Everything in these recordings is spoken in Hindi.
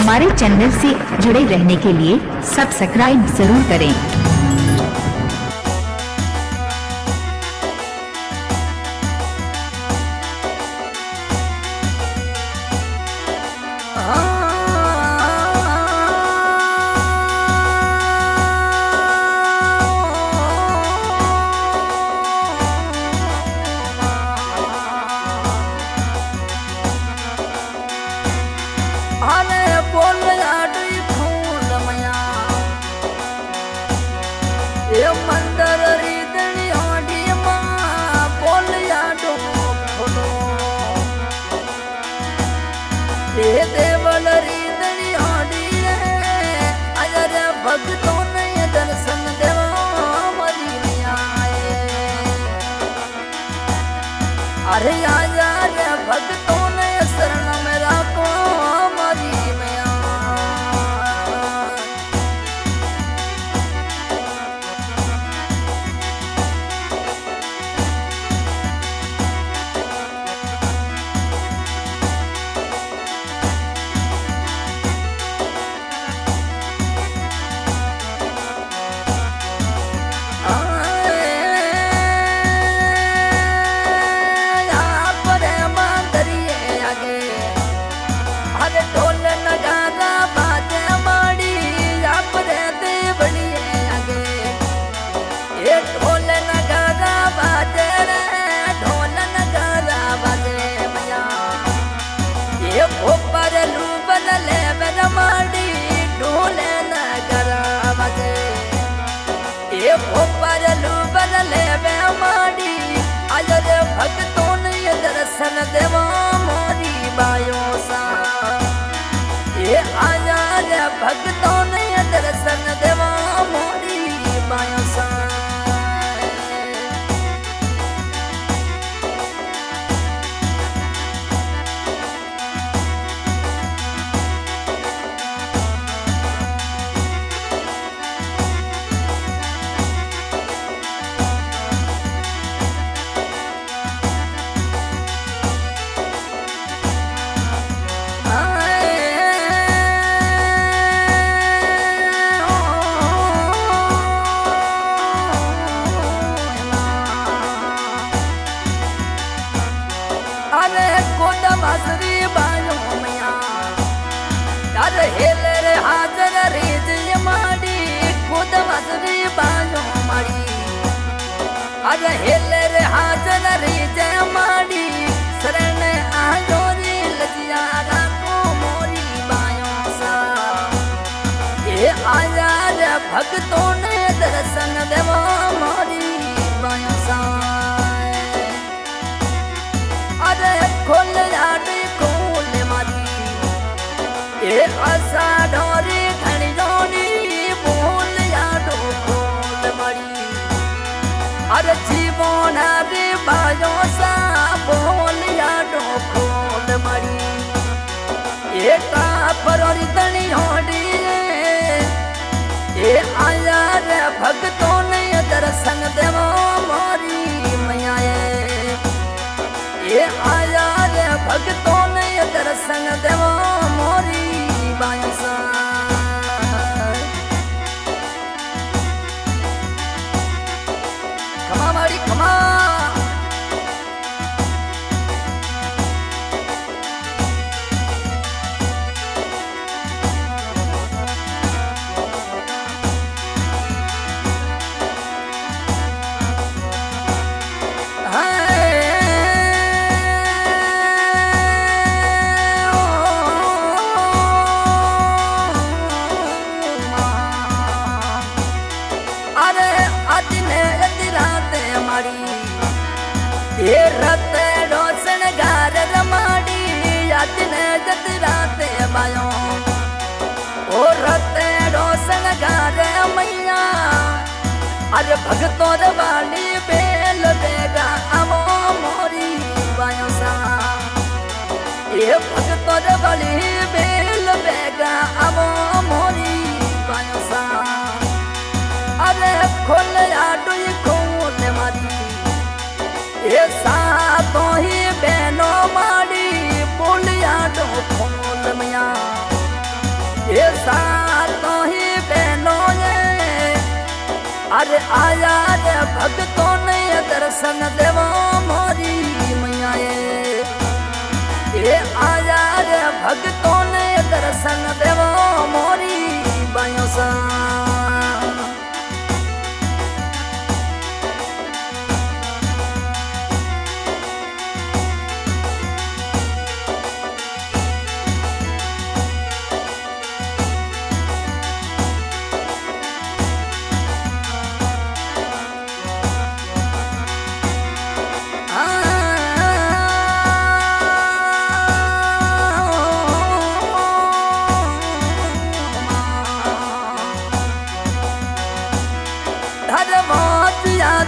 हमारे चैनल से जुड़े रहने के लिए सब्सक्राइब जरूर करें। मंदर रीदनी होडी मां बोलिया डो फोटो ये देवल रीदनी होडी रे अजर भक्तों ने दर्शन देवा मरी आए अरे आजा रे भक्तों ने शरण में राखो मरी भक्तों ने दर्शन देवा मोरी बायो सा ये आया रे भक्तों ने दर्शन देवा मोरी बायो सा हेले रे हाजर रीज माड़ी खुद मसरी बाजो माड़ी अरे हेले रे हाजर रीज माड़ी शरण आजोरी लजिया राखो मोरी बायो सा ये आया रे भक्तों ने दर्शन देवा मोरी बायो सा अरे खोल आड़ी खोल मारी ये आशा ढोरी घनी जोनी बोल यादो खोल मड़ी अरे जीवन रे बायो सा बोल यादो खोल मड़ी ये परोरी तनी होडी ये आया रे भक्तों ने दर्शन देवो मोरी मैया ये आया रे भक्तों ने दर्शन देवो मोरी बायसा कमा मारी कमा ये रत रोशन गार रमाड़ी याद ने जतराते बायो ओ रत रोशन गार मैया अरे भक्तों वाली बेल देगा अमो मोरी बायो सा ये भक्तों वाली बेल देगा अमो मोरी बायो सा अरे खोल आडू खोल मारी ये सातो ही बहनों माड़ी बोलिया दो खोल मैया अरे आया रे भक्तों ने दर्शन देवा मोरी मैया ये आया रे भक्तों ने दर्शन देवा मोरी बायों सा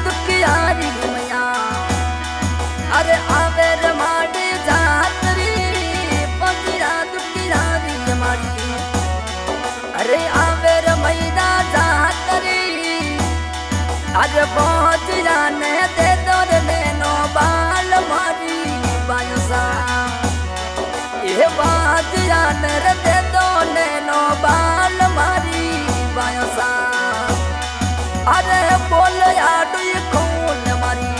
दुखियारी मैया अरे आवे रे माड़ी जातरी पगिया दुखियारी माड़ी अरे आवे रे मैया जातरी अरे पहुंच जाने दे दो रे नैनो बाल मारी बायसा ये बात जाने रे दे दो नैनो बाल मारी बायसा अरे बोल याडू खून मारी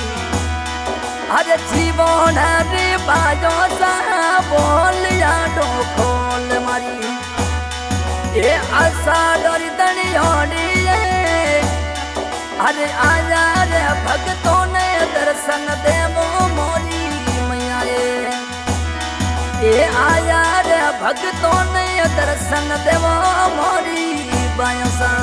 अरे जीवन रे बाजो सा बोल याडू खोल मारी ये आशा डोरी दनियोड़ी अरे आया रे भक्तों ने दर्शन देवो मोरी मैया ये आया रे भक्तों ने दर्शन देवो मोरी बायसा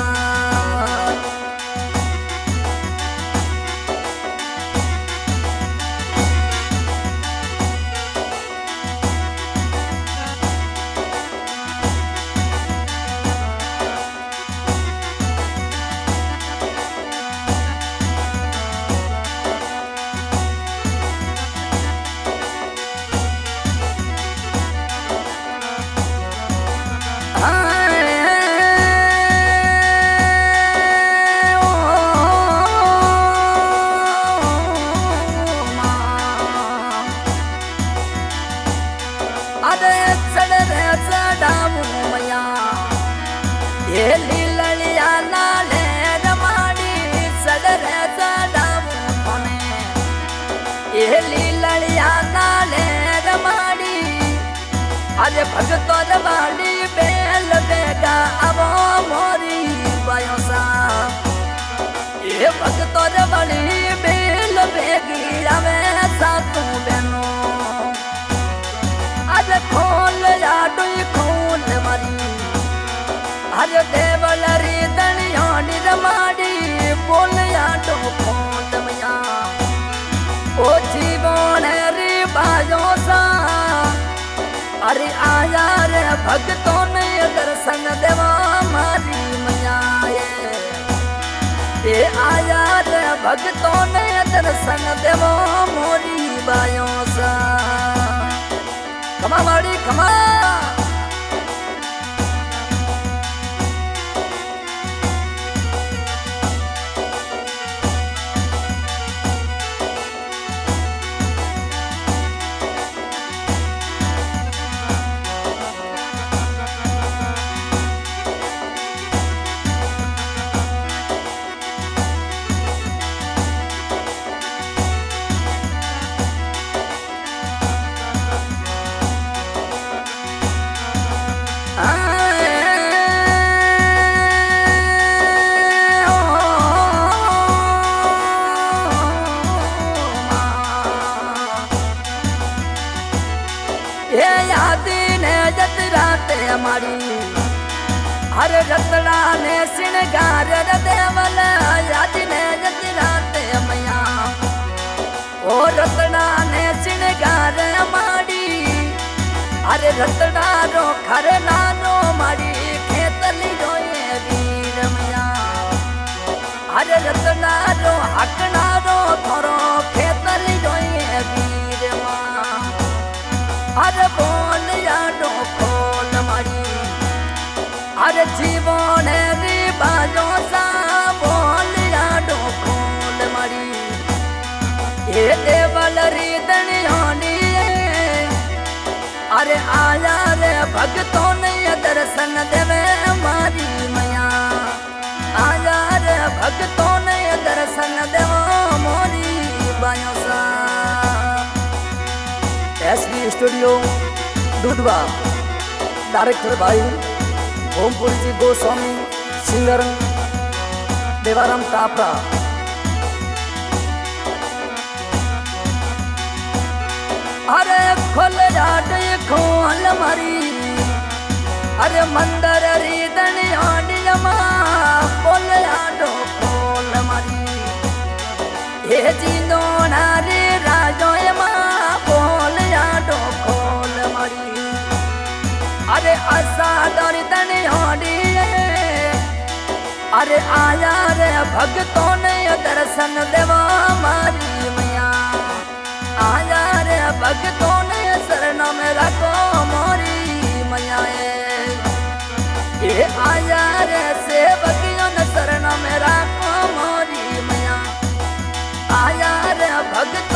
लीलिया नाले रमाड़ी सडरे सडामू थोने ये लीलिया नाले रमाड़ी अरे भगतो रमाड़ी बेल बेगा अब मोरी बायोसा ये भगतो रमाड़ी बेल बेगी रवे सातू बहनो अरे खोल याडू खोल मारी अरे देवल री दनियोड़ी रमाड़ी बोल याडो खोल मैया ओ जीवन रे बाजो सा अरे आया रे भक्तों ने दर्शन देवा मारी मैया ये आया रे भक्तों ने दर्शन देवा मोरी बायो सा कमा माड़ी कमा हमारी हर रतड़ा ने सिंगार देवल याद ने जतराते मैया ओ रतड़ा ने सिंगार हमारी अरे रतड़ा रो खर नानो मारी खेतली रोए वीर मैया अरे रतड़ा रो हकना रो थोरो खेतली रोए वीर माँ अरे बोल याडो खोल मारी अरे जीवन रे बाजो सा बोल याडो खोल मारी ये देवल री दनियोड़ी अरे आया रे भक्तों ने दर्शन देवे मारी मैया आया रे भक्तों ने दर्शन देवा मोरी बायों सा। एसबी स्टूडियो दुधवा, डायरेक्टर भाई ओमपुरी जी गोस्वामी, सिंगर देवाराम तापरा। अरे खोल राट खोल मारी, अरे मंदर री दनियामा बोल आडो खोल मारी, हे जी दोना रे राजो बोल आडो खोल मारी। अरे आशा डरी दनियाडी, अरे आया रे भक्तों ने दर्शन देवा मारी मैया, आया रे भक्तों ने शरण में रखो मोरी मैया। ये आया रे सेवकियों ने शरण में रखो मोरी मैया, आया रे भक्त